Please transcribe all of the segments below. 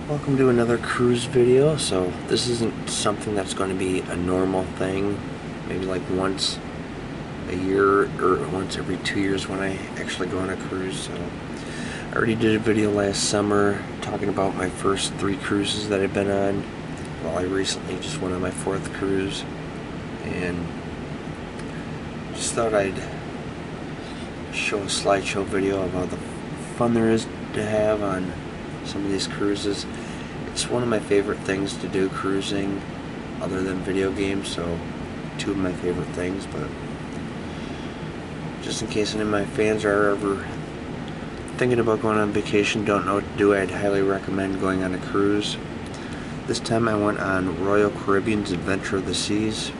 Welcome to another cruise video. So this isn't something that's going to be a normal thing, maybe like once a year or once every 2 years when I actually go on a cruise. So I already did a video last summer talking about my first 3 cruises that I've been on. Well, I recently just went on my 4th cruise, and just thought I'd show a slideshow video of all the fun there is to have on some of these cruises. It's one of my favorite things to do, cruising, other than video games, so 2 of my favorite things. But just in case any of my fans are ever thinking about going on vacation, don't know what to do, I'd highly recommend going on a cruise. This time I went on Royal Caribbean's Adventure of the Seas.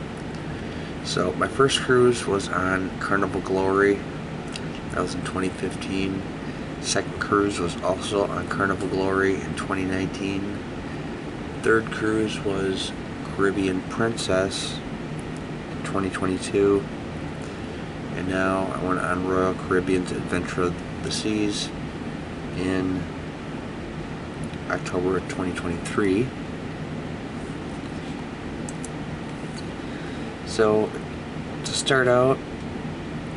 So my first cruise was on Carnival Glory. That was in 2015. Second cruise was also on Carnival Glory in 2019. Third cruise was Caribbean Princess in 2022. And now I went on Royal Caribbean's Adventure of the Seas in October of 2023. So to start out,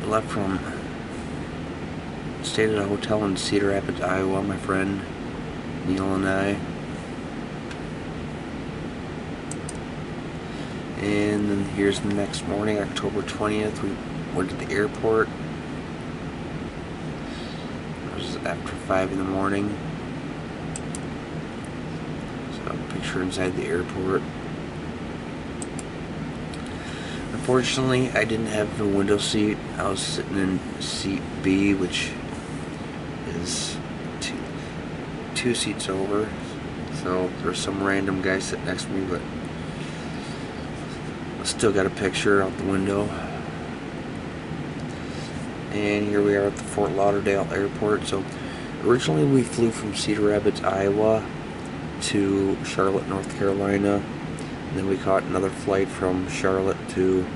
I left from stayed at a hotel in Cedar Rapids, Iowa, my friend Neil and I. And then here's the next morning, October 20th, we went to the airport. It was after 5 in the morning. So picture inside the airport. Unfortunately, I didn't have a window seat. I was sitting in seat B, which is two seats over. So there's some random guy sitting next to me, but I still got a picture out the window. And here we are at the Fort Lauderdale airport. So originally we flew from Cedar Rapids, Iowa to Charlotte, North Carolina. And then we caught another flight from Charlotte to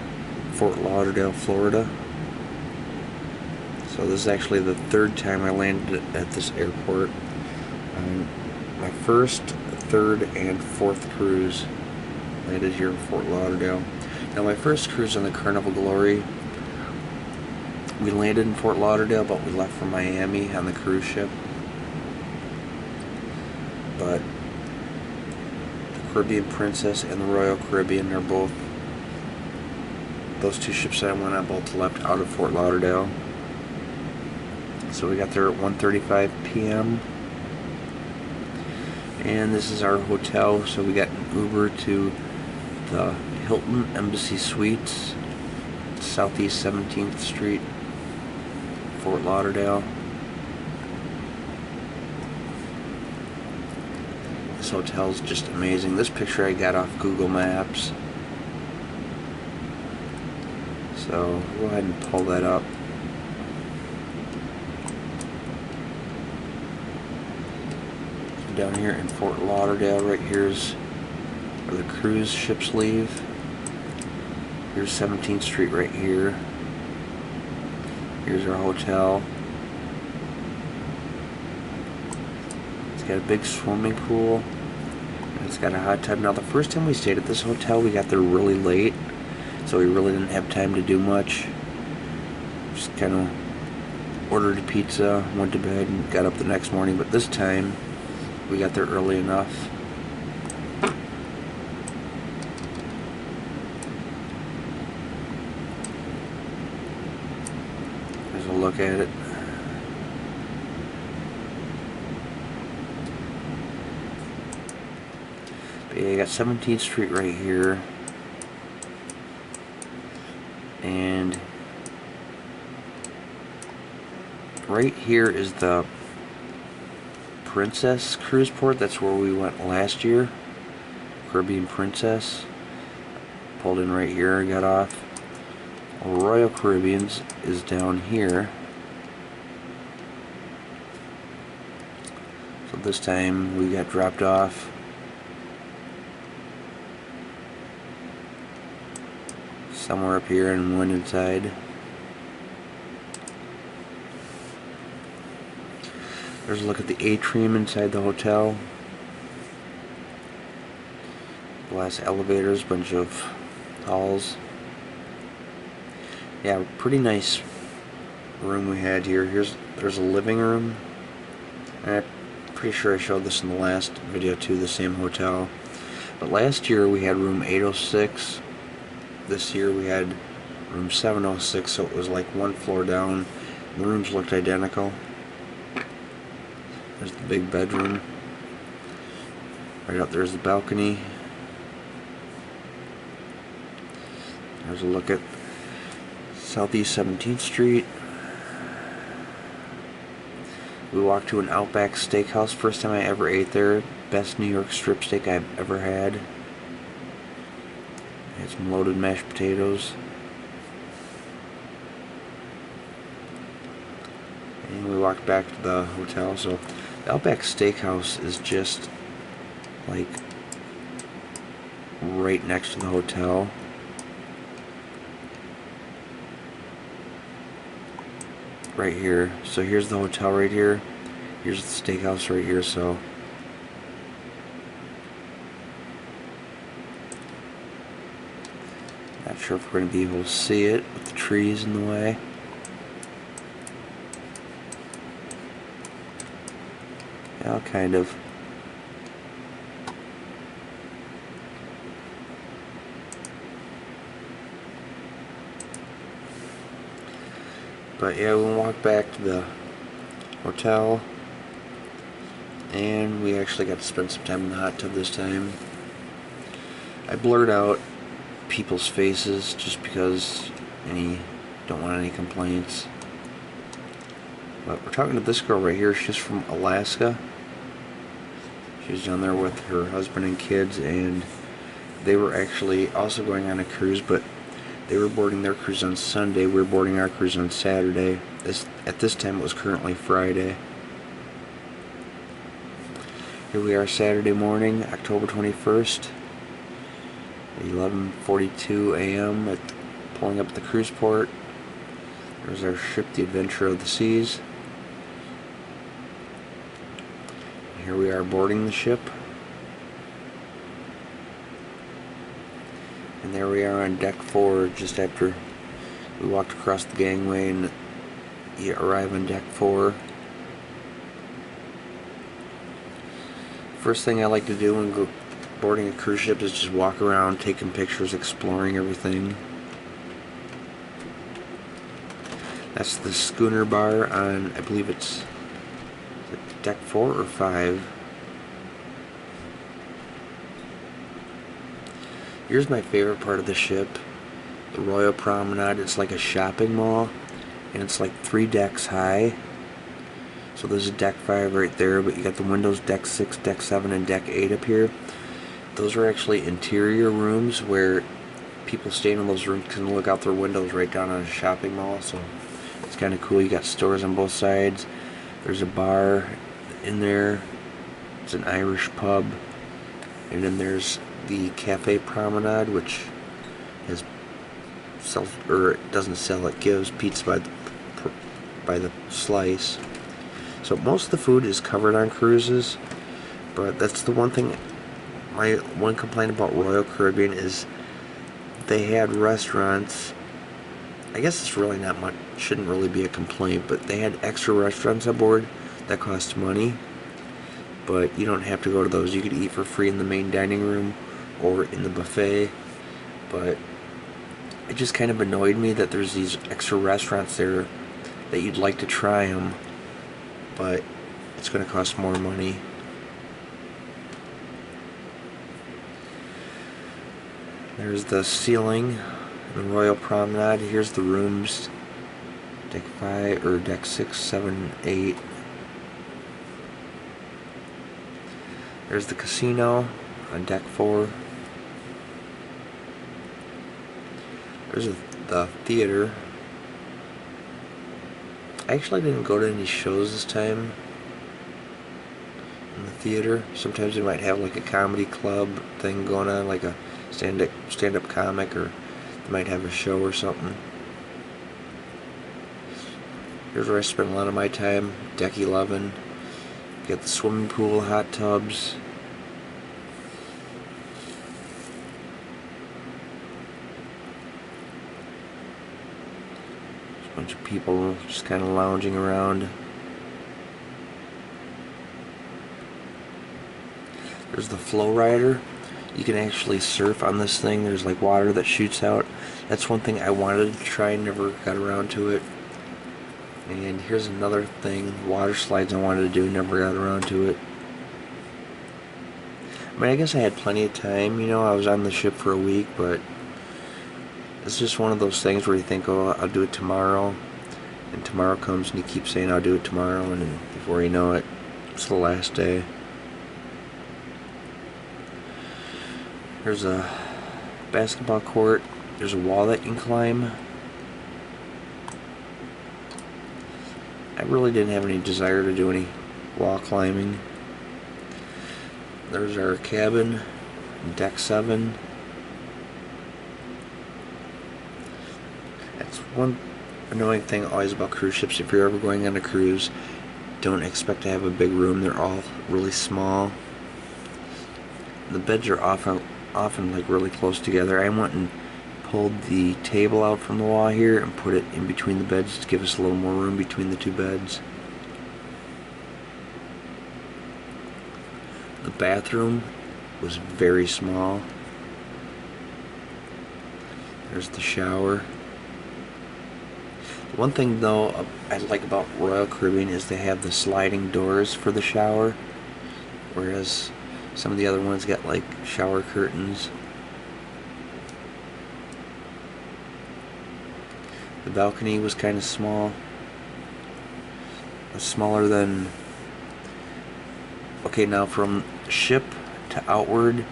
Fort Lauderdale, Florida. So this is actually the 3rd time I landed at this airport. My first, 3rd, and 4th cruise landed here in Fort Lauderdale. Now my first cruise on the Carnival Glory, we landed in Fort Lauderdale, but we left from Miami on the cruise ship. But Caribbean Princess and the Royal Caribbean are both, those 2 ships that I went on both left out of Fort Lauderdale. So we got there at 1:35 p.m. and this is our hotel. So we got an Uber to the Hilton Embassy Suites, Southeast 17th Street, Fort Lauderdale. This hotel is just amazing. This picture I got off Google Maps. So go ahead and pull that up. So down here in Fort Lauderdale, right here's where the cruise ships leave. Here's 17th Street right here. Here's our hotel. It's got a big swimming pool. It's got a hot tub. Now the first time we stayed at this hotel, we got there really late, so we really didn't have time to do much. Just kind of ordered a pizza, went to bed, and got up the next morning. But this time, we got there early enough. There's a look at it. Yeah, you got 17th Street right here, and right here is the Princess cruise port. That's where we went last year, Caribbean Princess. Pulled in right here, got off. Royal Caribbean's is down here. So this time we got dropped off somewhere up here and went inside. There's a look at the atrium inside the hotel. glass elevators, bunch of halls. Yeah, pretty nice room we had here. There's a living room. And I'm pretty sure I showed this in the last video too, the same hotel. But last year we had room 806. This year we had room 706, so it was like one floor down. The rooms looked identical. There's the big bedroom. Right up there's the balcony. There's a look at Southeast 17th Street. We walked to an Outback Steakhouse. First time I ever ate there. Best New York strip steak I've ever had. Had some loaded mashed potatoes. And we walked back to the hotel. So the Outback Steakhouse is just like right next to the hotel. Right here. So here's the hotel right here. Here's the steakhouse right here. So not sure if we're going to be able to see it with the trees in the way. Yeah, kind of. But yeah, we walked back to the hotel, and we actually got to spend some time in the hot tub this time. I blurred out people's faces just because don't want any complaints. But we're talking to this girl right here. She's from Alaska. She's down there with her husband and kids, and they were actually also going on a cruise, but they were boarding their cruise on Sunday. We were boarding our cruise on Saturday. At this time, it was currently Friday. Here we are Saturday morning, October 21st, 11:42 a.m. Pulling up at the cruise port. There's our ship, the Adventure of the Seas. Here we are boarding the ship. And there we are on deck 4, just after we walked across the gangway and you arrive on deck 4. First thing I like to do when boarding a cruise ship is just walk around, taking pictures, exploring everything. That's the schooner bar on, I believe it's deck 4 or 5. Here's my favorite part of the ship, the Royal Promenade. It's like a shopping mall, and it's like 3 decks high. So there's a deck 5 right there, but you got the windows deck 6, deck 7, and deck 8 up here. Those are actually interior rooms where people staying in those rooms can look out their windows right down on a shopping mall. So it's kind of cool. You got stores on both sides. There's a bar in there. It's an Irish pub, and then there's the Cafe Promenade, which it doesn't sell, it gives pizza by the slice. So most of the food is covered on cruises, but that's the one thing. My one complaint about Royal Caribbean is they had restaurants. I guess it's really not much, shouldn't really be a complaint, but they had extra restaurants on board that cost money, but you don't have to go to those. You could eat for free in the main dining room or in the buffet. But it just kind of annoyed me that there's these extra restaurants there that you'd like to try them, but it's going to cost more money. There's the ceiling, the Royal Promenade. Here's the rooms, deck 5 or deck 6, 7, 8. There's the casino on deck 4. There's the theater. I actually didn't go to any shows this time in the theater. Sometimes they might have like a comedy club thing going on, like a stand-up comic, or they might have a show or something. Here's where I spent a lot of my time, deck 11. You got the swimming pool, hot tubs. bunch of people just kind of lounging around. There's the flow rider. You can actually surf on this thing. There's like water that shoots out. That's one thing I wanted to try, never got around to it. And here's another thing, water slides I wanted to do, never got around to it. I mean, I guess I had plenty of time, you know, I was on the ship for a week, but it's just one of those things where you think, oh, I'll do it tomorrow, and tomorrow comes and you keep saying I'll do it tomorrow, and then before you know it, it's the last day. There's a basketball court, there's a wall that you can climb. I really didn't have any desire to do any wall climbing. There's our cabin, deck 7. That's one annoying thing always about cruise ships. If you're ever going on a cruise, don't expect to have a big room. They're all really small. The beds are often like really close together. I went and pulled the table out from the wall here and put it in between the beds to give us a little more room between the two beds. The bathroom was very small. There's the shower. One thing though I like about Royal Caribbean is they have the sliding doors for the shower, whereas some of the other ones got like shower curtains. The balcony was kind of small. It was smaller than... Okay, now from ship to outward,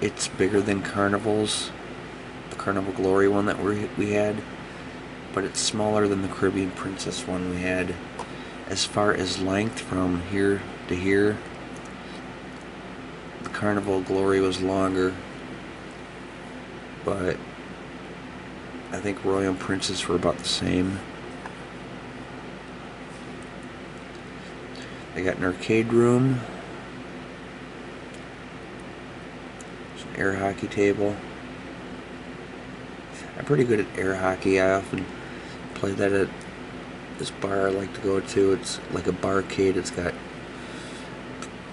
it's bigger than Carnival's, the Carnival Glory one that we had, but it's smaller than the Caribbean Princess one we had. As far as length from here to here, the Carnival Glory was longer, but I think Royal and Princess were about the same. They got an arcade room. There's an air hockey table. I'm pretty good at air hockey. I often play that at this bar I like to go to. It's like a barcade. It's got...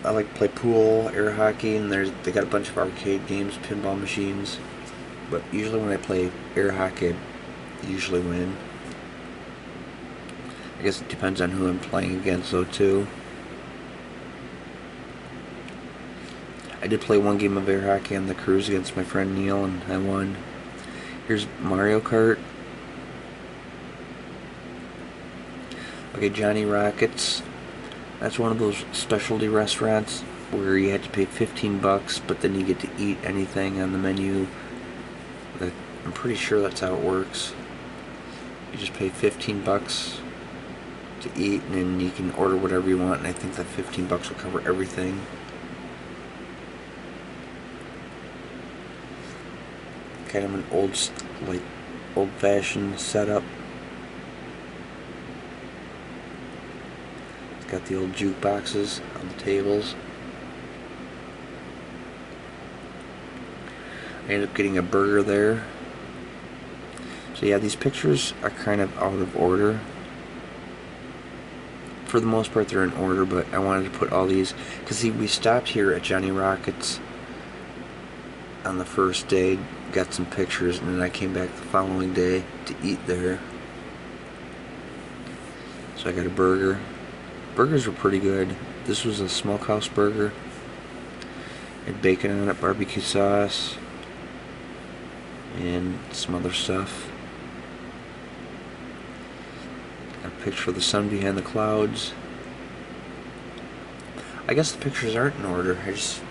I like to play pool, air hockey, and they got a bunch of arcade games, pinball machines. But usually when I play air hockey, I usually win. I guess it depends on who I'm playing against though too. I did play one game of air hockey on the cruise against my friend Neil, and I won. Here's Mario Kart. Okay, Johnny Rockets. That's one of those specialty restaurants where you had to pay $15, but then you get to eat anything on the menu. I'm pretty sure that's how it works. You just pay $15 to eat, and then you can order whatever you want, and I think that $15 will cover everything. Kind of an old-fashioned setup. It's got the old jukeboxes on the tables. I ended up getting a burger there. So yeah, these pictures are kind of out of order. For the most part they're in order, but I wanted to put all these, because see, we stopped here at Johnny Rockets on the first day, got some pictures, and then I came back the following day to eat there. So I got a burger. Burgers were pretty good. This was a smokehouse burger. Had bacon on it, barbecue sauce, and some other stuff. Got a picture of the sun behind the clouds. I guess the pictures aren't in order. I just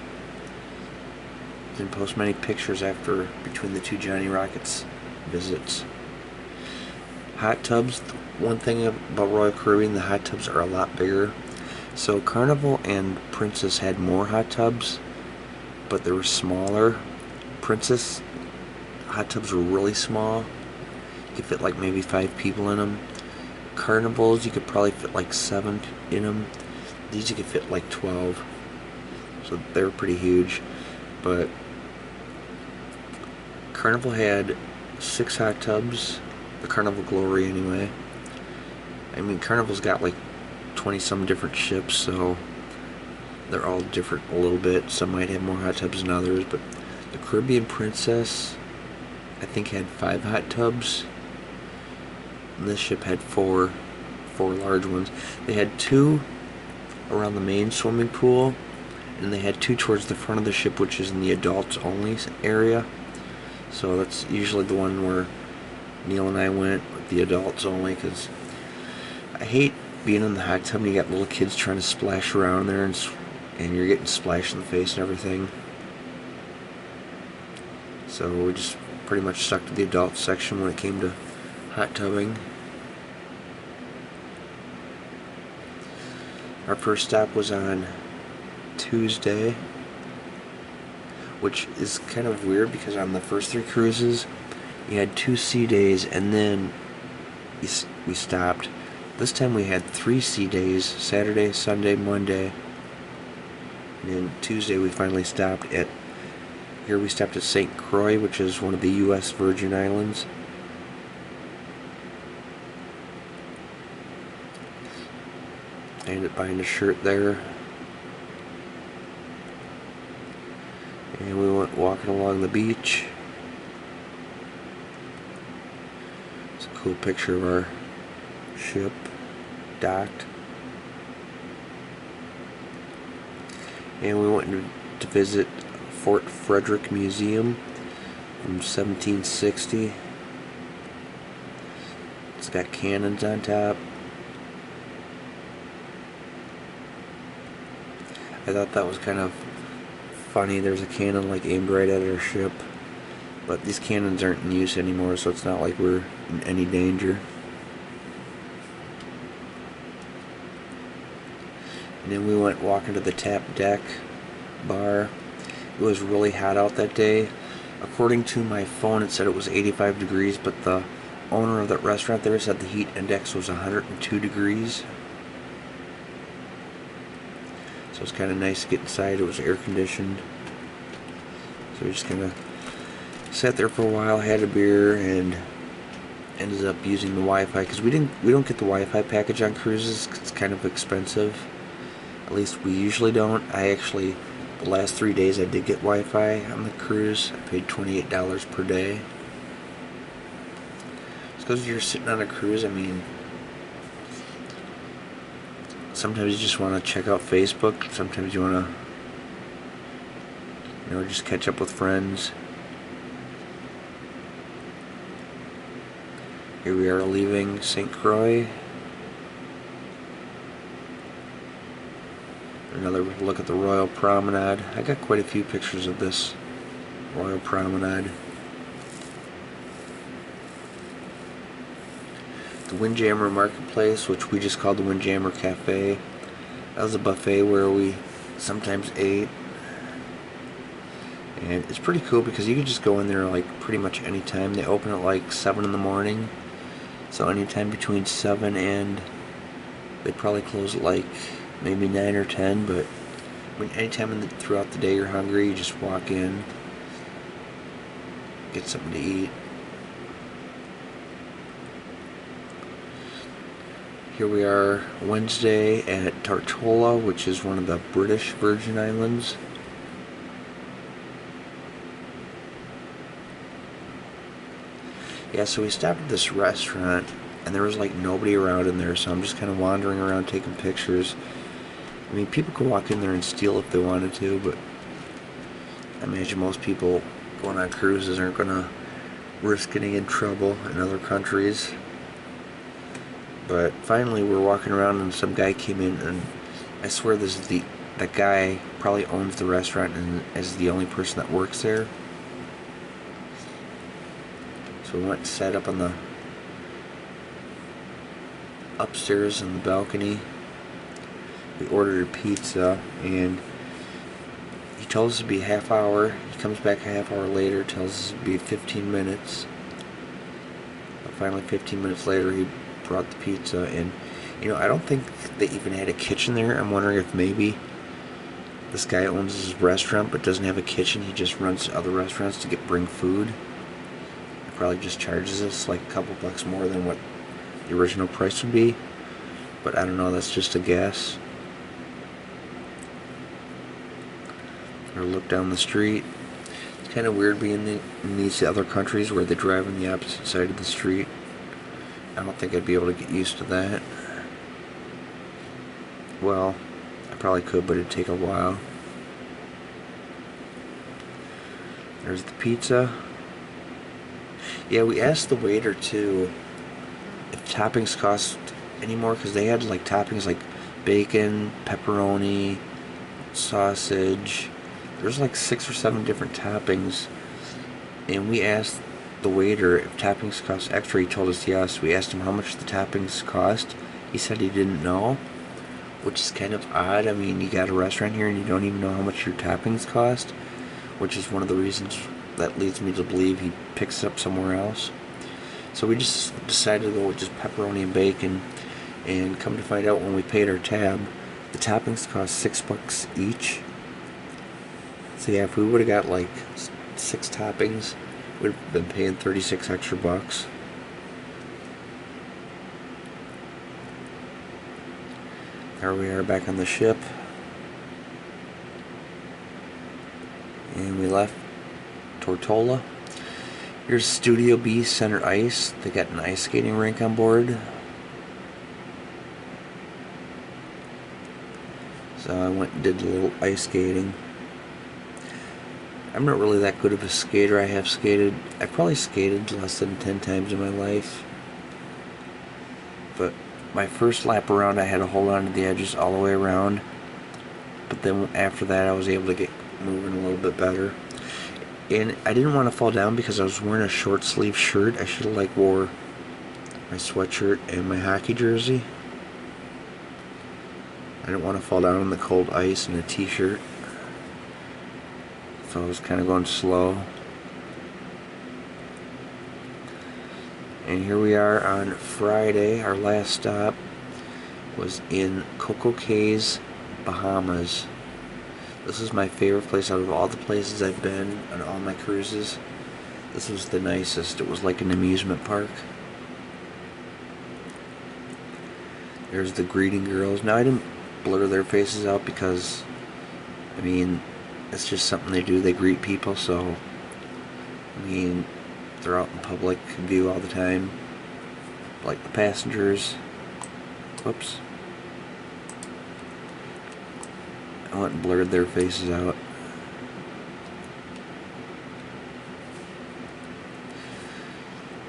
didn't post many pictures between the two Johnny Rockets visits. Hot tubs. One thing about Royal Caribbean, the hot tubs are a lot bigger. So Carnival and Princess had more hot tubs, but they were smaller. Princess hot tubs were really small. You could fit like maybe 5 people in them. Carnivals, you could probably fit like 7 in them. These you could fit like 12. So they were pretty huge. But Carnival had 6 hot tubs. The Carnival Glory anyway. I mean, Carnival's got like 20 some different ships, so they're all different a little bit. Some might have more hot tubs than others, but the Caribbean Princess, I think, had 5 hot tubs. And this ship had four large ones. They had 2 around the main swimming pool, and they had 2 towards the front of the ship, which is in the adults only area. So that's usually the one where Neil and I went, with the adults only, because I hate being in the hot tub and you got little kids trying to splash around there, and you're getting splashed in the face and everything. So we just pretty much stuck to the adult section when it came to hot tubbing. Our first stop was on Tuesday, which is kind of weird because on the first 3 cruises you had 2 sea days and then we stopped. This time we had 3 sea days: Saturday, Sunday, Monday, and then Tuesday we finally stopped at, here we stopped at St. Croix, which is one of the U.S. Virgin Islands. I ended up buying a shirt there. And we went walking along the beach. It's a cool picture of our ship docked. And we went to visit Fort Frederick Museum from 1760. It's got cannons on top. I thought that was kind of funny. There's a cannon like aimed right at our ship, but these cannons aren't in use anymore, so it's not like we're in any danger. And then we went walking to the tap deck bar. It was really hot out that day. According to my phone, it said it was 85 degrees, but the owner of that restaurant there said the heat index was 102 degrees. So it's kind of nice to get inside. It was air conditioned. So we just kind of sat there for a while, had a beer, and ended up using the Wi-Fi because we don't get the Wi-Fi package on cruises. It's kind of expensive. At least we usually don't. I actually, the last 3 days I did get Wi-Fi on the cruise. I paid $28 per day. It's because you're sitting on a cruise. I mean, sometimes you just want to check out Facebook. Sometimes you want to, just catch up with friends. Here we are leaving St. Croix. Another look at the Royal Promenade. I got quite a few pictures of this Royal Promenade. The Windjammer Marketplace, which we just called the Windjammer Cafe. That was a buffet where we sometimes ate. And it's pretty cool because you can just go in there like pretty much any time. They open at like 7 in the morning. So anytime between 7 and they probably close at like maybe 9 or 10, but I mean, anytime throughout the day you're hungry, you just walk in, get something to eat. Here we are Wednesday at Tortola, which is one of the British Virgin Islands. Yeah, so we stopped at this restaurant and there was like nobody around in there, so I'm just kind of wandering around taking pictures. I mean, people could walk in there and steal if they wanted to, but I imagine most people going on cruises aren't going to risk getting in trouble in other countries. But finally we're walking around and some guy came in, and I swear this is that guy probably owns the restaurant and is the only person that works there. So we went and sat up on the upstairs in the balcony. We ordered a pizza and he told us it'd be a half hour. He comes back a half hour later, tells us it'd be 15 minutes. But finally 15 minutes later he brought the pizza, and I don't think they even had a kitchen there. I'm wondering if maybe this guy owns his restaurant but doesn't have a kitchen. He just runs to other restaurants to bring food. He probably just charges us like a couple bucks more than what the original price would be. but I don't know, that's just a guess. Or look down the street. It's kind of weird being in these other countries where they drive on the opposite side of the street. I don't think I'd be able to get used to that. Well, I probably could, but it'd take a while. There's the pizza. Yeah, we asked the waiter too if toppings cost anymore, because they had like toppings like bacon, pepperoni, sausage. There's like 6 or 7 different toppings, and we asked the waiter if toppings cost extra. He told us yes. We asked him how much the toppings cost. He said he didn't know, which is kind of odd. I mean, you got a restaurant here and you don't even know how much your toppings cost, which is one of the reasons that leads me to believe he picks it up somewhere else. So we just decided to go with just pepperoni and bacon, and come to find out when we paid our tab, the toppings cost $6 each. So yeah, if we would have got like 6 toppings, we'd have been paying 36 extra bucks. There we are back on the ship. And we left Tortola. Here's Studio B Center Ice. They got an ice skating rink on board. So I went and did a little ice skating. I'm not really that good of a skater. I've probably skated less than 10 times in my life. But my first lap around, I had to hold on to the edges all the way around. But then after that, I was able to get moving a little bit better. And I didn't want to fall down because I was wearing a short sleeve shirt. I should have wore my sweatshirt and my hockey jersey. I didn't want to fall down on the cold ice in a t-shirt. So I was kind of going slow. And here we are on Friday. Our last stop was in Coco Cays, Bahamas. This is my favorite place out of all the places I've been on all my cruises. This was the nicest. It was like an amusement park. There's the greeting girls. Now I didn't blur their faces out because, I mean, it's just something they do. They greet people, so, I mean, they're out in public view all the time. Like the passengers. Whoops. I went and blurred their faces out.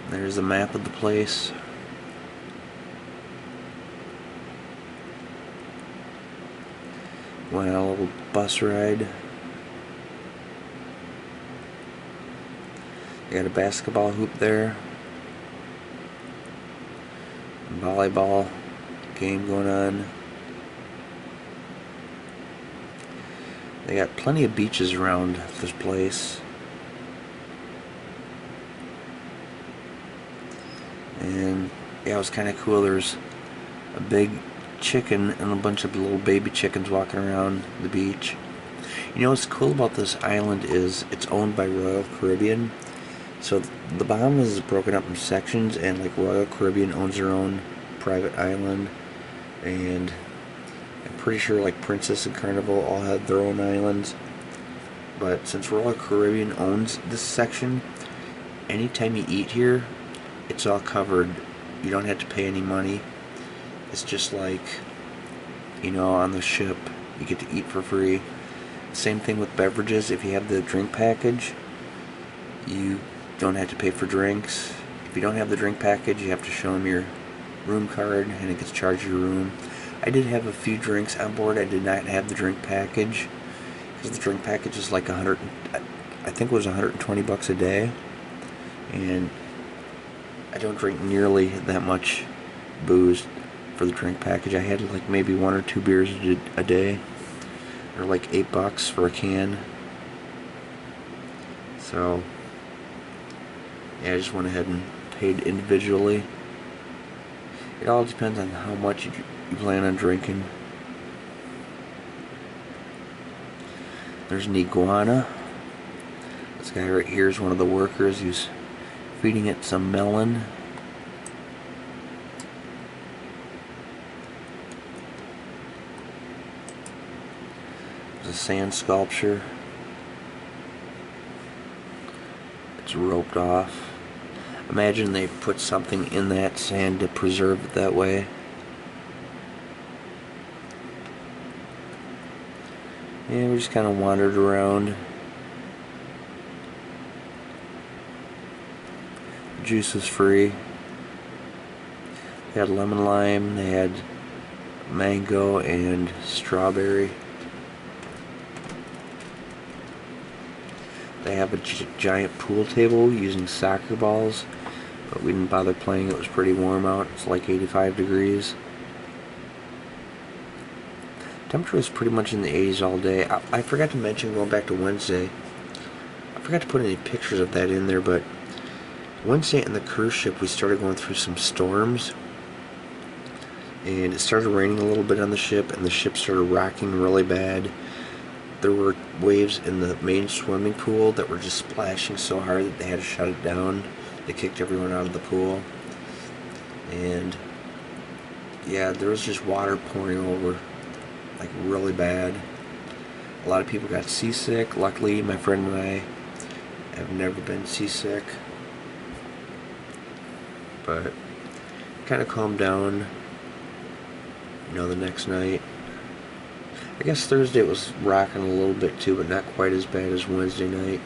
There's a map of the place. Went on a little bus ride. They got a basketball hoop there. Volleyball game going on. They got plenty of beaches around this place. And yeah, it was kind of cool. There's a big chicken and a bunch of little baby chickens walking around the beach. You know what's cool about this island is it's owned by Royal Caribbean. So the Bahamas is broken up in sections, and like Royal Caribbean owns their own private island, and I'm pretty sure like Princess and Carnival all had their own islands. But since Royal Caribbean owns this section, anytime you eat here, it's all covered. You don't have to pay any money. It's just like, you know, on the ship, you get to eat for free. Same thing with beverages. If you have the drink package, you don't have to pay for drinks. If you don't have the drink package, you have to show them your room card and it gets charged your room. I did have a few drinks on board. I did not have the drink package because the drink package is like I think it was $120 a day, and I don't drink nearly that much booze for the drink package. I had like maybe 1 or 2 beers a day, or like $8 for a can. So yeah, I just went ahead and paid individually. It all depends on how much you plan on drinking. There's an iguana. This guy right here is one of the workers. He's feeding it some melon. There's a sand sculpture. It's roped off. Imagine they put something in that sand to preserve it that way. And we just kind of wandered around. Juice was free. They had lemon lime, they had mango and strawberry. They have a giant pool table using soccer balls, but we didn't bother playing. It was pretty warm out. It's like 85 degrees. Temperature was pretty much in the 80s all day. I forgot to mention, going back to Wednesday, I forgot to put any pictures of that in there, but Wednesday on the cruise ship we started going through some storms, and it started raining a little bit on the ship, and the ship started rocking really bad. There were waves in the main swimming pool that were just splashing so hard that they had to shut it down. They kicked everyone out of the pool, and yeah, there was just water pouring over like really bad. A lot of people got seasick. Luckily my friend and I have never been seasick, but kind of calmed down, you know, the next night. I guess Thursday it was rocking a little bit too, but not quite as bad as Wednesday night.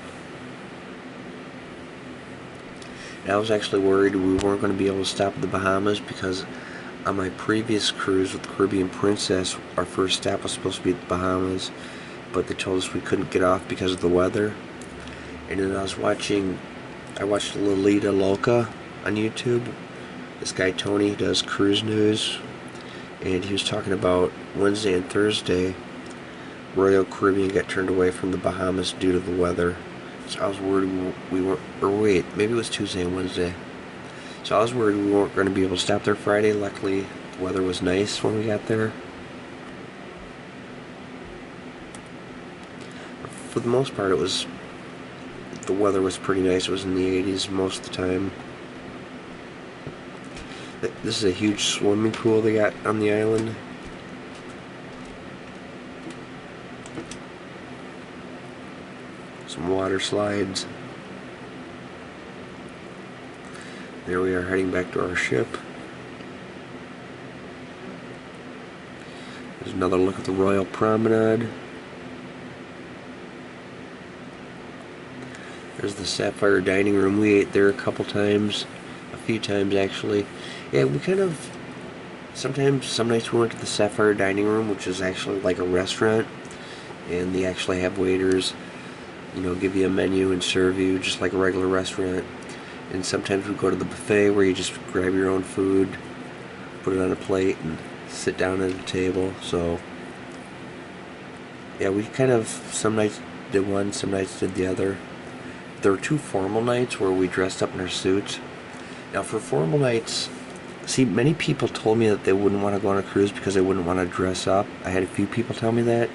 And I was actually worried we weren't going to be able to stop at the Bahamas, because on my previous cruise with Caribbean Princess, our first stop was supposed to be at the Bahamas, but they told us we couldn't get off because of the weather. And then I watched Lolita Loca on YouTube. This guy Tony does cruise news, and he was talking about Wednesday and Thursday Royal Caribbean got turned away from the Bahamas due to the weather. So I was worried we weren't, or wait, maybe it was Tuesday and Wednesday. So I was worried we weren't going to be able to stop there Friday. Luckily the weather was nice when we got there. For the most part the weather was pretty nice. It was in the 80s most of the time. This is a huge swimming pool they got on the island. Some water slides. There we are, heading back to our ship. There's another look at the Royal Promenade. There's the Sapphire Dining Room. We ate there a couple times. A few times actually. Yeah, we kind of, some nights we went to the Sapphire Dining Room, which is actually like a restaurant, and they actually have waiters, you know, give you a menu and serve you just like a regular restaurant. And sometimes we go to the buffet where you just grab your own food, put it on a plate, and sit down at a table. So yeah, we kind of, some nights did one, some nights did the other. There were 2 formal nights where we dressed up in our suits. Now for formal nights, see, many people told me that they wouldn't want to go on a cruise because they wouldn't want to dress up. I had a few people tell me that.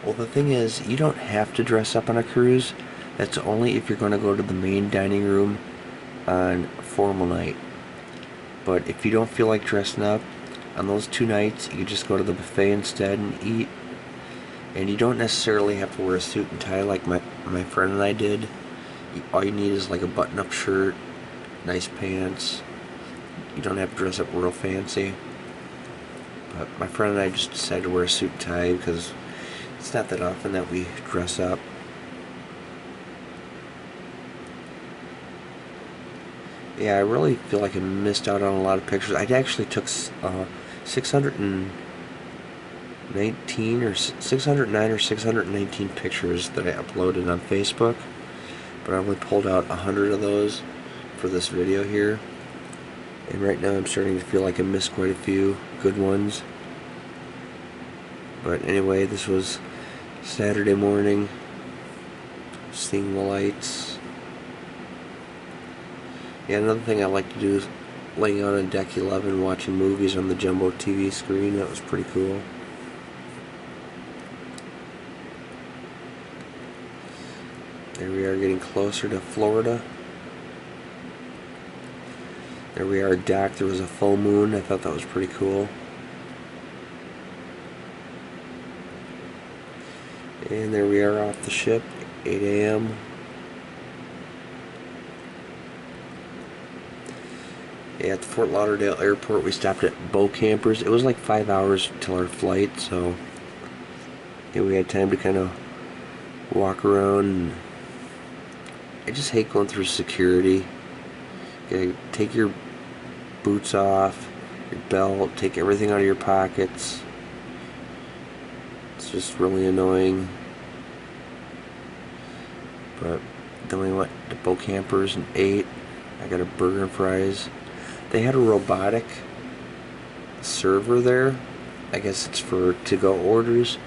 Well, the thing is, you don't have to dress up on a cruise. That's only if you're going to go to the main dining room on formal night. But if you don't feel like dressing up on those 2 nights, you just go to the buffet instead and eat. And you don't necessarily have to wear a suit and tie like my friend and I did. All you need is like a button-up shirt, nice pants. You don't have to dress up real fancy. But my friend and I just decided to wear a suit and tie because it's not that often that we dress up. Yeah, I really feel like I missed out on a lot of pictures. I actually took 609 or 619 pictures that I uploaded on Facebook, but I only pulled out 100 of those for this video here. And right now I'm starting to feel like I missed quite a few good ones. But anyway, this was Saturday morning, seeing the lights. Yeah, another thing I like to do is laying out on deck 11 watching movies on the jumbo TV screen. That was pretty cool. There we are, getting closer to Florida. There we are, dock. There was a full moon. I thought that was pretty cool. And there we are off the ship, 8 a.m. At the Fort Lauderdale airport, we stopped at Bow Campers. It was like 5 hours till our flight, so yeah, we had time to kind of walk around. And I just hate going through security. You gotta take your boots off, your belt, take everything out of your pockets. It's just really annoying. But then we went to Bow Campers and ate. I got a burger and fries. They had a robotic server there. I guess it's for to-go orders.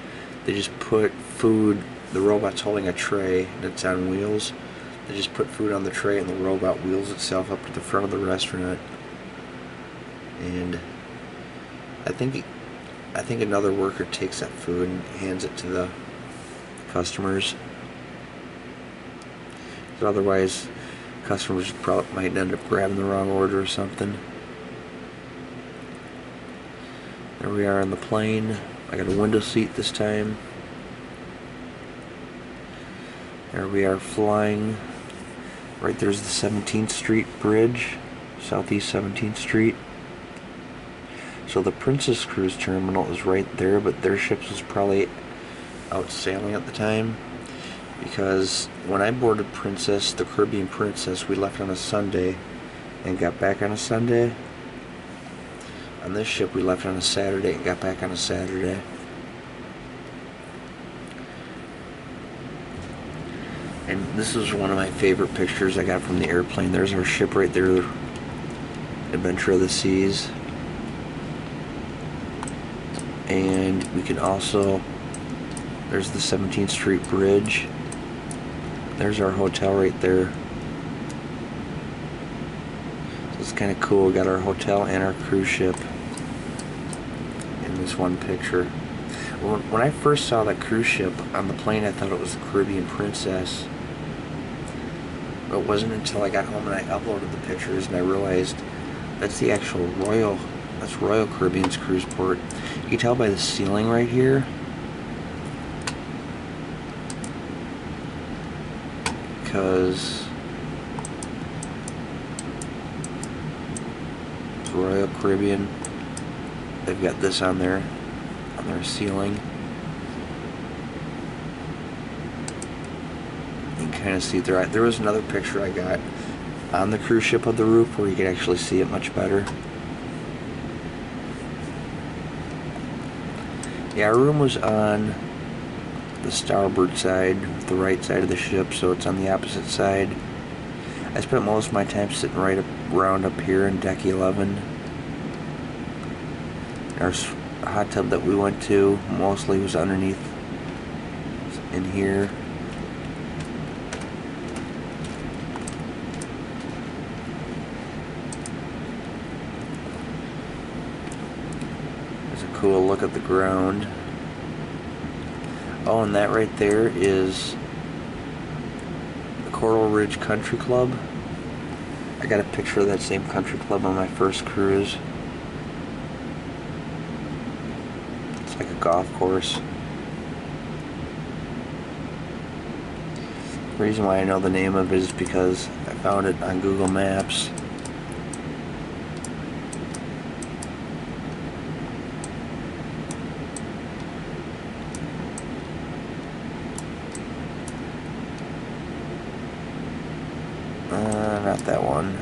They just put food, the robot's holding a tray that's on wheels. They just put food on the tray and the robot wheels itself up to the front of the restaurant. And I think another worker takes that food and hands it to the customers. But otherwise, customers probably might end up grabbing the wrong order or something. There we are on the plane. I got a window seat this time. There we are flying. Right there's the 17th Street Bridge, Southeast 17th Street. So the Princess Cruise Terminal is right there, but their ship was probably out sailing at the time. Because when I boarded Princess, the Caribbean Princess, we left on a Sunday and got back on a Sunday. On this ship, we left on a Saturday and got back on a Saturday. And this is one of my favorite pictures I got from the airplane. There's our ship right there, Adventure of the Seas. And we can also, there's the 17th Street Bridge. There's our hotel right there. So it's kind of cool. We got our hotel and our cruise ship in this one picture. When I first saw that cruise ship on the plane, I thought it was the Caribbean Princess. But it wasn't until I got home and I uploaded the pictures and I realized that's the actual Royal Caribbean's cruise port. You can tell by the ceiling right here. Because it's Royal Caribbean. They've got this on their ceiling. You can kind of see there was another picture I got on the cruise ship of the roof where you could actually see it much better. Yeah, our room was on the starboard side, the right side of the ship, so it's on the opposite side. I spent most of my time sitting right around up here in deck 11. Our hot tub that we went to mostly was underneath in here. There's a cool look at the ground. Oh, and that right there is the Coral Ridge Country Club. I got a picture of that same country club on my first cruise. It's like a golf course. The reason why I know the name of it is because I found it on Google Maps. Not that one.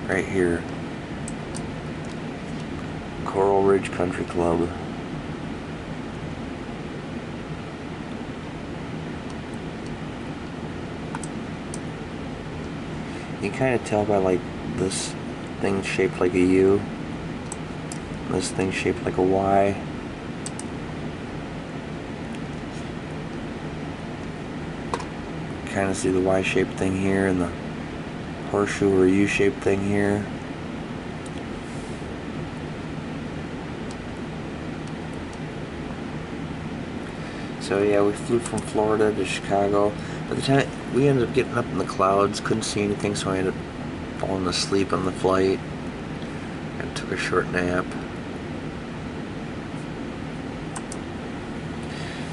Right here. Coral Ridge Country Club. You can kind of tell by like this thing shaped like a U. This thing shaped like a Y. Kind of see the Y-shaped thing here and the horseshoe or U-shaped thing here. So yeah, we flew from Florida to Chicago. By the time we ended up getting up in the clouds, couldn't see anything, so I ended up falling asleep on the flight and took a short nap.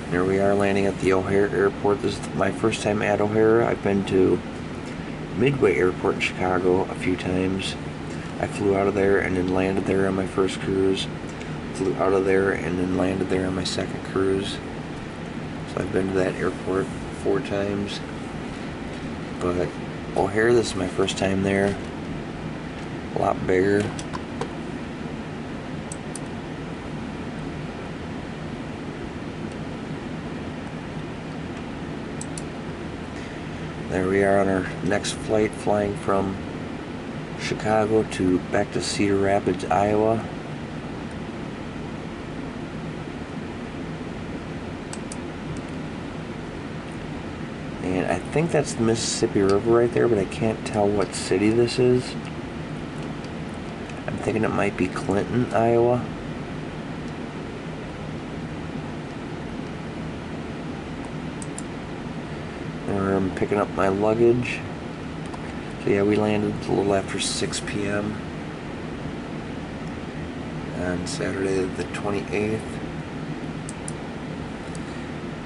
Here we are landing at the O'Hare Airport. This is my first time at O'Hare. I've been to Midway Airport in Chicago a few times. I flew out of there and then landed there on my first cruise. Flew out of there and then landed there on my second cruise. So I've been to that airport 4 times. But O'Hare, this is my first time there. A lot bigger. There we are on our next flight, flying from Chicago back to Cedar Rapids, Iowa. And I think that's the Mississippi River right there, but I can't tell what city this is. I'm thinking it might be Clinton, Iowa. I'm picking up my luggage. So yeah, we landed a little after 6 p.m. on Saturday the 28th.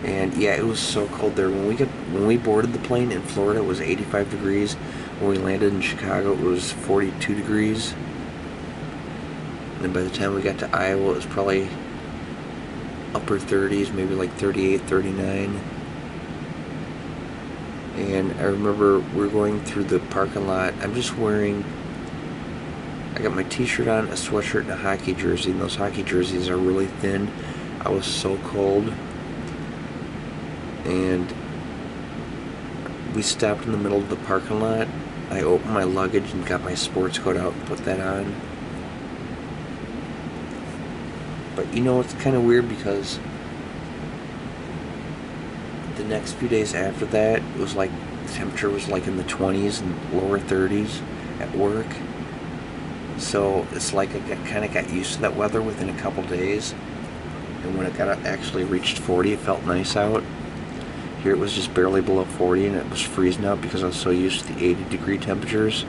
And yeah, it was so cold there. When we boarded the plane in Florida, it was 85 degrees. When we landed in Chicago, it was 42 degrees. And by the time we got to Iowa, it was probably upper 30s, maybe like 38, 39. And I remember we're going through the parking lot. I got my t-shirt on, a sweatshirt, and a hockey jersey. And those hockey jerseys are really thin. I was so cold. And we stopped in the middle of the parking lot. I opened my luggage and got my sports coat out and put that on. But you know, it's kind of weird because the next few days after that, it was like the temperature was like in the 20s and lower 30s at work. So it's like I kind of got used to that weather within a couple days. And when it actually reached 40, it felt nice out. Here it was just barely below 40 and it was freezing out because I was so used to the 80-degree temperatures.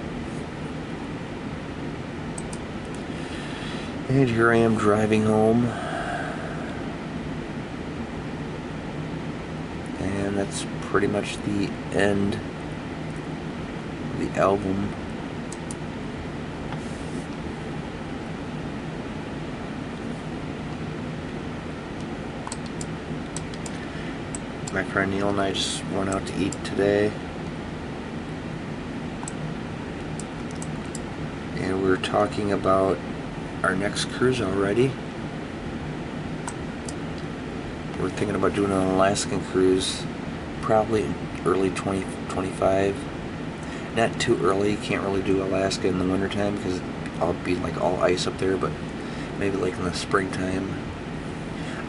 And here I am driving home. And that's pretty much the end of the album. My friend Neil and I just went out to eat today. And we were talking about our next cruise already. We're thinking about doing an Alaskan cruise, probably in early 2025. Not too early, you can't really do Alaska in the wintertime because it'll be like all ice up there, but maybe like in the springtime.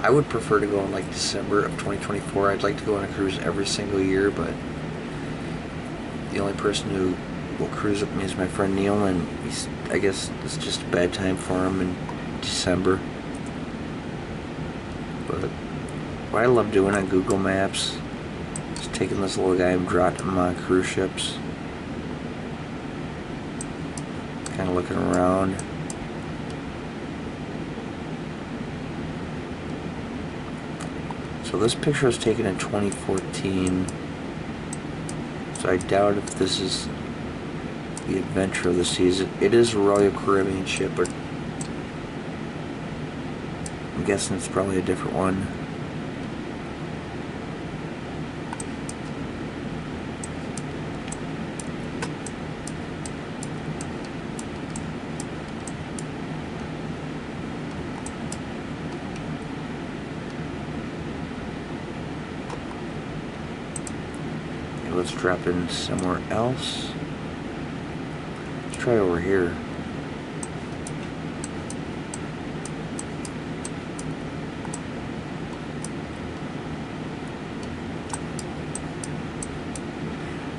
I would prefer to go in like December of 2024. I'd like to go on a cruise every single year, but the only person who will cruise with me is my friend Neil, and I guess it's just a bad time for him in December. But what I love doing on Google Maps is taking this little guy and dropping him on cruise ships. Kind of looking around. So this picture was taken in 2014. So I doubt if this is the Adventure of the Seas. It is a Royal Caribbean ship, but I'm guessing it's probably a different one. Let's drop in somewhere else. Let's try over here.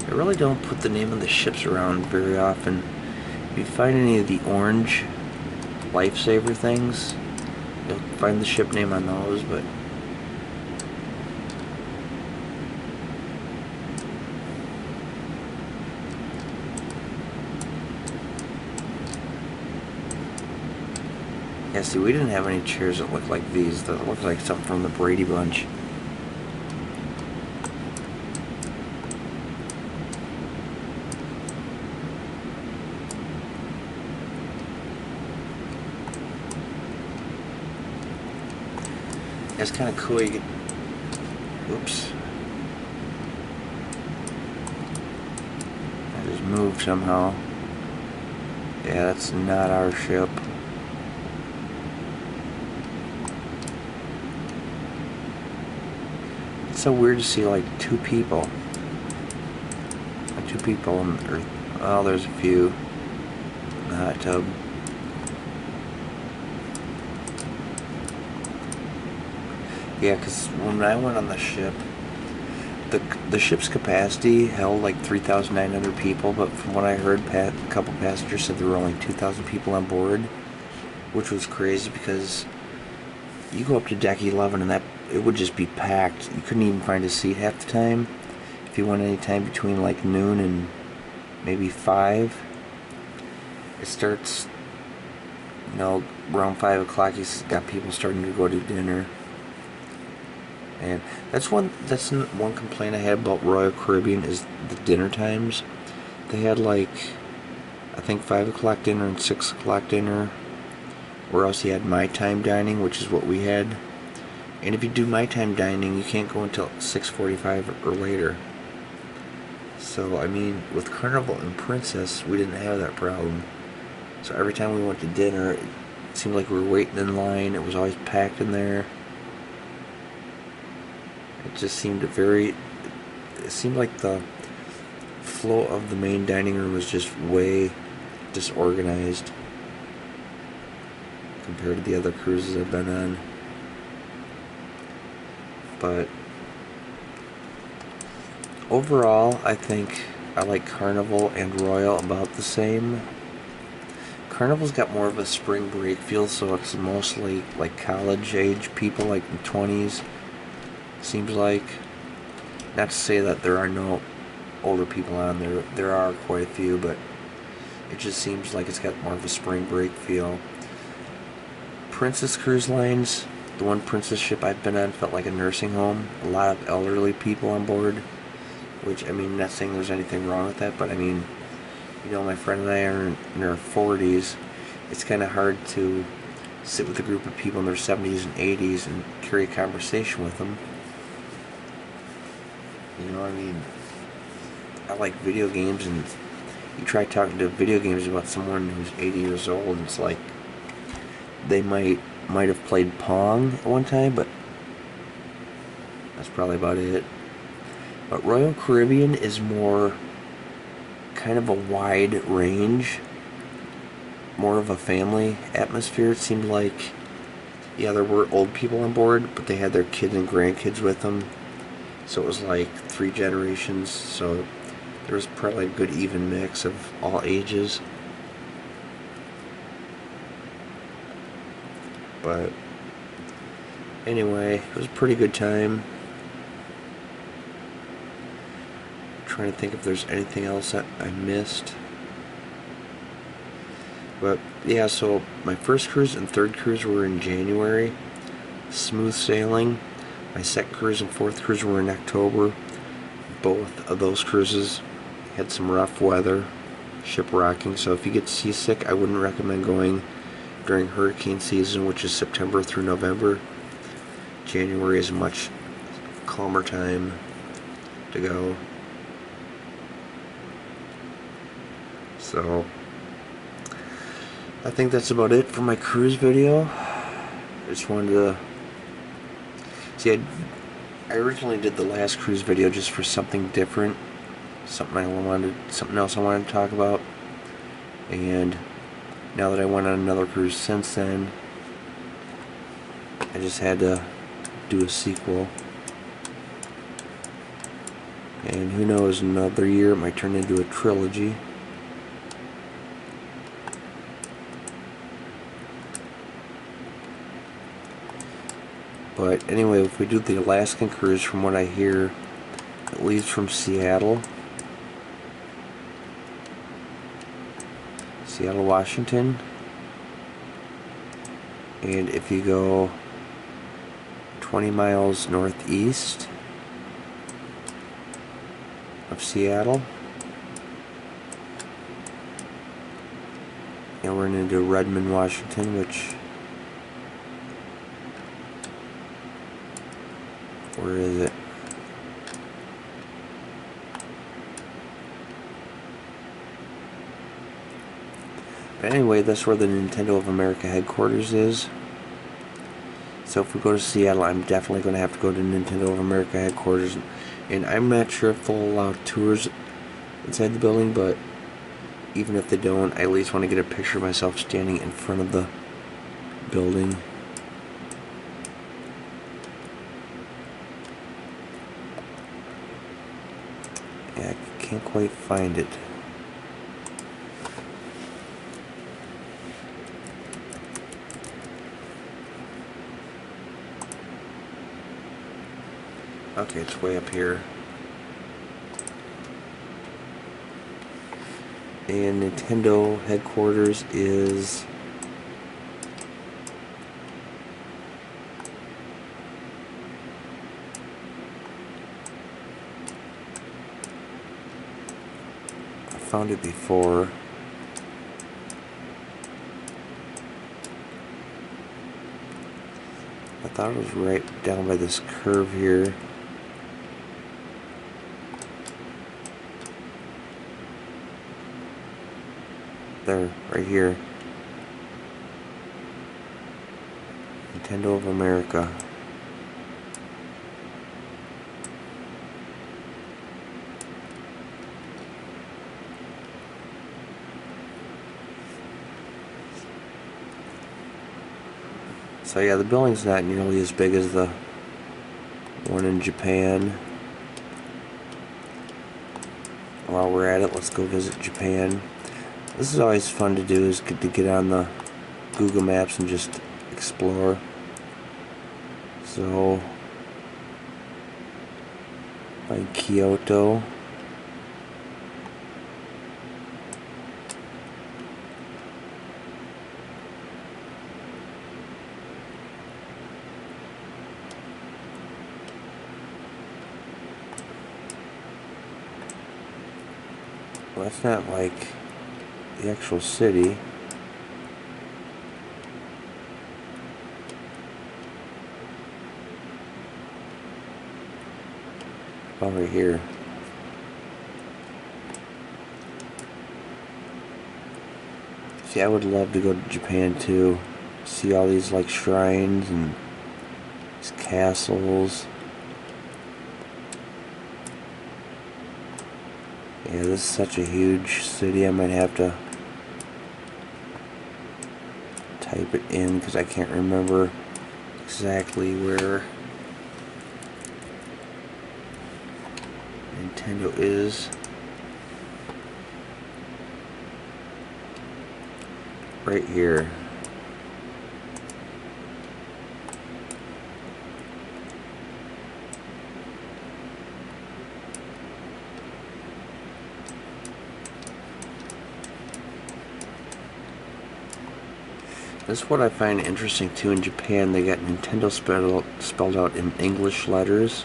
I really don't put the name of the ships around very often. If you find any of the orange lifesaver things, you'll find the ship name on those, but Yeah, see, we didn't have any chairs that looked like these. That looked like something from the Brady Bunch. It's kind of cool. You get, oops. I just moved somehow. Yeah, that's not our ship. It's so weird to see like two people. Two people in the earth. Oh, there's a few in the hot tub. Yeah, because when I went on the ship, the ship's capacity held like 3,900 people, but from what I heard, a couple passengers said there were only 2,000 people on board, which was crazy because you go up to deck 11 and it would just be packed. You couldn't even find a seat half the time. If you went any time between like noon and maybe 5, it starts, around 5 o'clock. He's got people starting to go to dinner. And that's one complaint I had about Royal Caribbean is the dinner times. They had like, I think 5 o'clock dinner and 6 o'clock dinner, or else you had my time dining, which is what we had. And if you do my time dining, you can't go until 6:45 or later. So I mean, with Carnival and Princess, we didn't have that problem. So every time we went to dinner, it seemed like we were waiting in line. It was always packed in there. It just seemed it seemed like the flow of the main dining room was just way disorganized compared to the other cruises I've been on. But overall, I think I like Carnival and Royal about the same. Carnival's got more of a spring break feel, so it's mostly like college age people, like in 20s. Seems like. Not to say that there are no older people on there. There are quite a few, but it just seems like it's got more of a spring break feel. Princess Cruise Lines, the one Princess ship I've been on, felt like a nursing home. A lot of elderly people on board, which, I mean, not saying there's anything wrong with that, but I mean, my friend and I are in our 40s. It's kind of hard to sit with a group of people in their 70s and 80s and carry a conversation with them. I mean, I like video games, and you try talking to video games about someone who's 80 years old, and it's like they might have played Pong at one time, but that's probably about it. But Royal Caribbean is more kind of a wide range, more of a family atmosphere. It seemed like, yeah, there were old people on board, but they had their kids and grandkids with them. So it was like 3 generations, so there was probably a good even mix of all ages. But anyway, it was a pretty good time. I'm trying to think if there's anything else that I missed. But yeah, so my first cruise and third cruise were in January. Smooth sailing. My second cruise and fourth cruise were in October. Both of those cruises had some rough weather, ship rocking, so if you get seasick, I wouldn't recommend going during hurricane season, which is September through November. January is a much calmer time to go. So I think that's about it for my cruise video. I just wanted to see, I originally did the last cruise video just for something different, something else I wanted to talk about, and now that I went on another cruise since then, I just had to do a sequel. And who knows, another year it might turn into a trilogy. But anyway, if we do the Alaskan cruise, from what I hear, it leaves from Seattle, Washington, And if you go 20 miles northeast of Seattle, and we're into Redmond, Washington, which, where is it? But anyway, that's where the Nintendo of America headquarters is. So if we go to Seattle, I'm definitely going to have to go to Nintendo of America headquarters. And I'm not sure if they'll allow tours inside the building, but even if they don't, I at least want to get a picture of myself standing in front of the building. Yeah, I can't quite find it. Okay, it's way up here. And Nintendo headquarters is I found it before. I thought it was right down by this curve here. There, right here. Nintendo of America. So yeah, the building's not nearly as big as the one in Japan. While we're at it, let's go visit Japan. This is always fun to do, is to get on the Google Maps and just explore. So, like Kyoto. Well, that's not like the actual city. Over here. See, I would love to go to Japan too. See all these like shrines and these castles. Yeah, this is such a huge city. I might have to type it in because I can't remember exactly where Nintendo is. Right here. This is what I find interesting too. In Japan, they got Nintendo spelled out in English letters,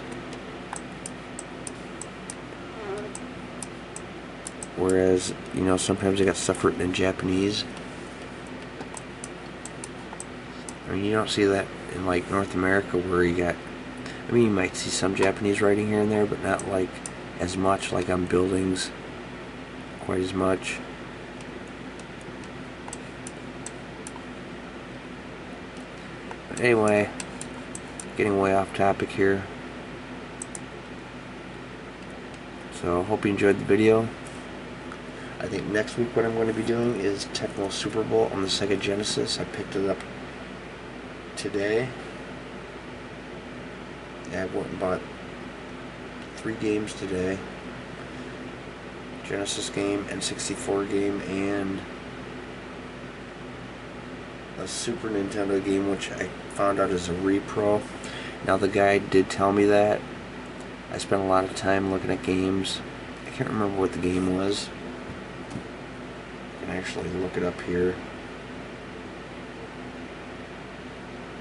whereas, you know, sometimes they got stuff written in Japanese. I mean, you don't see that in like North America, where you got, I mean, you might see some Japanese writing here and there, but not like as much, like on buildings, quite as much. But anyway, getting way off topic here. So, hope you enjoyed the video. I think next week what I'm going to be doing is Tecmo Super Bowl on the Sega Genesis. I picked it up today. Yeah, I went and bought 3 games today. Genesis game, N64 game, and a Super Nintendo game, which I found out is a repro. Now, the guy did tell me that. I spent a lot of time looking at games. I can't remember what the game was. I can actually look it up here.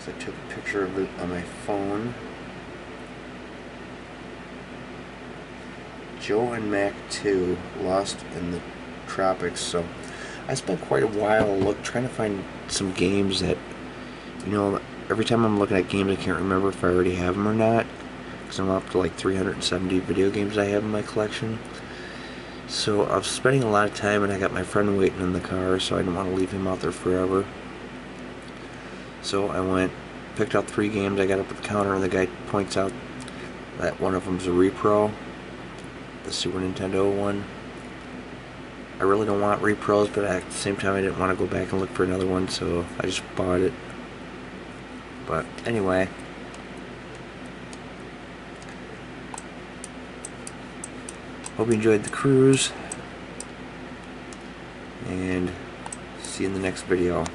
So I took a picture of it on my phone. Joe and Mac 2, Lost in the Tropics. So I spent quite a while trying to find some games that, you know, every time I'm looking at games I can't remember if I already have them or not, because I'm up to like 370 video games I have in my collection. So I was spending a lot of time, and I got my friend waiting in the car, so I didn't want to leave him out there forever. So I went, picked out 3 games. I got up at the counter, and the guy points out that one of them's a repro, the Super Nintendo one. I really don't want repros, but at the same time I didn't want to go back and look for another one, so I just bought it. But anyway, hope you enjoyed the cruise, and see you in the next video.